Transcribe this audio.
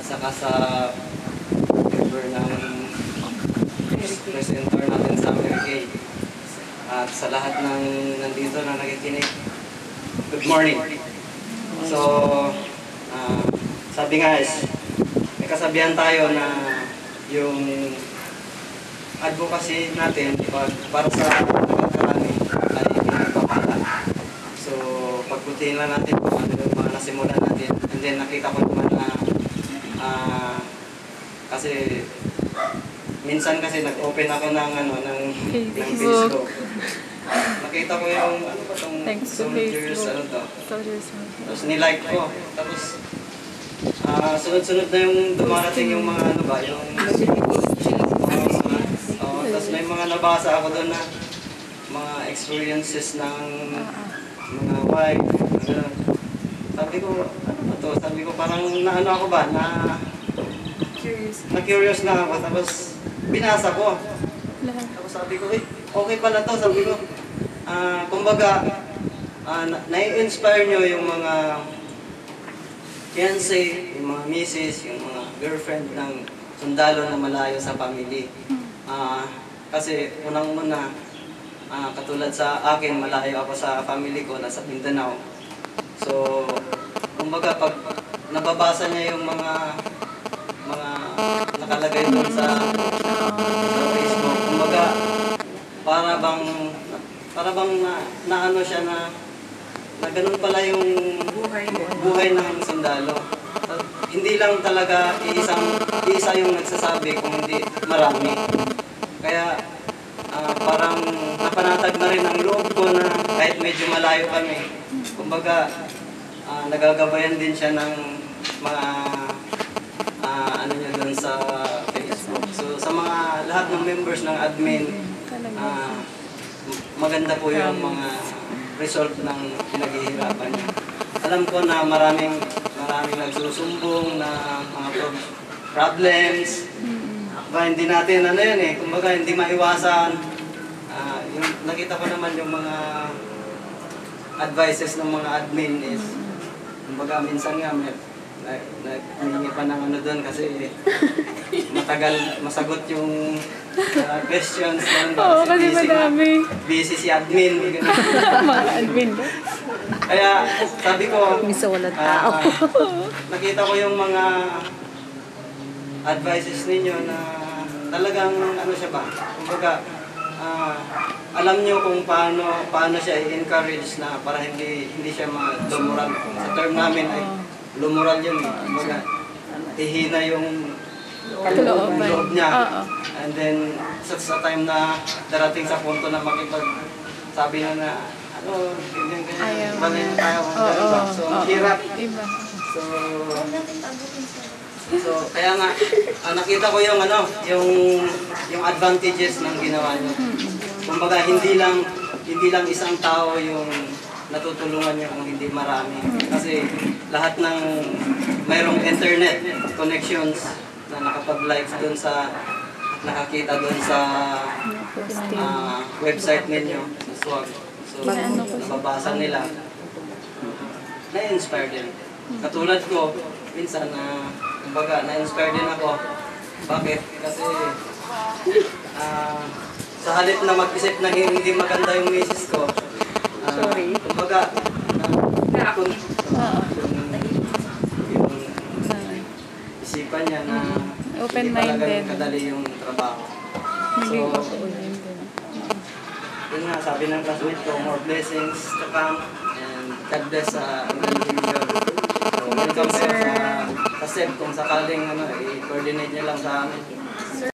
saka sa member ng presenter natin sa Mary Kay. At sa lahat ng nandito na nakikinig, good morning. So, sabi nga is, may kasabihan tayo na yung advocacy natin para sa nagkakarami ay pinagpapala. So, pagbutihin lang natin kung ano yung mga nasimulan natin. And then, nakita ko naman na kasi minsan kasi nag-open ako ng Facebook. Nakita ko yung ano ba tong soldiers ano to. Tapos nilike ko. Tapos sunod-sunod na yung dumarating yung mga ano ba, yung tapos may mga nabasa ako doon na mga experiences ng mga wife. Sabi ko, ano ba to? Sabi ko parang naano ako ba na-curious na ako. Tapos binasa ko. Tapos sabi ko, okay pala to. Sabi ko, kumbaga, nai-inspire nyo yung mga fiancé, yung mga misis, yung mga girlfriend ng sundalo na malayo sa family. Kasi unang-una, katulad sa akin, malayo ako sa family ko, nasa Mindanao. So, kumbaga, pag nababasa niya yung mga nakalagay doon sa Facebook, kumbaga, para bang na ano siya na ganun pala yung buhay ng sundalo. Hindi lang talaga isa yung nagsasabi, kung hindi marami. Kaya parang napanatag na rin ang loob ko na kahit medyo malayo kami, kumbaga nagagabayan din siya ng mga ano niya doon sa Facebook. So sa mga lahat ng members ng admin, maganda po yung mga result ng pinaghihirapan niya. Alam ko na maraming nagsusumbong na mga problems. Hindi natin ano yan kumbaga hindi maiwasan. Yung nakita ko naman yung mga advices ng mga admin is, kumbaga minsan nga naghihingi pa ng ano doon kasi matagal masagot yung questions doon. Oo, kasi madami. Busy si admin. Mga admin ba? Kaya sabi ko, Misa walang tao. nakita ko yung mga advices ninyo na talagang ano siya ba, kumbaga alam nyo kung paano siya i-encourage na para hindi siya lumural. Sa term namin ay lumural yun. Kumbaga, ihina yung loob niya. And then, sa time na darating sa punto na sabi na ganyan, balin tayo. So, hirap. So, kaya nga, nakita ko yung yung advantages ng ginawa niyo. Kumbaga, hindi lang isang tao yung natutulungan niya kung hindi marami. Kasi lahat ng mayroong internet connections na nakapag-live doon sa nakakita doon sa website ninyo sa SWAG. So, nababasa nila, na-inspire din. Katulad ko, minsan kumbaga, na-inspire din ako. Bakit? Kasi sa halip na mag-isip na hindi maganda yung misis ko, kumbaga, yung isipan niya na hindi talaga kadali yung trabaho. So, yun nga, sabi ng classmate ko, more blessings to come and God bless sa individual. So, welcome sir sa SEB kung sakaling i-coordinate niya lang sa amin.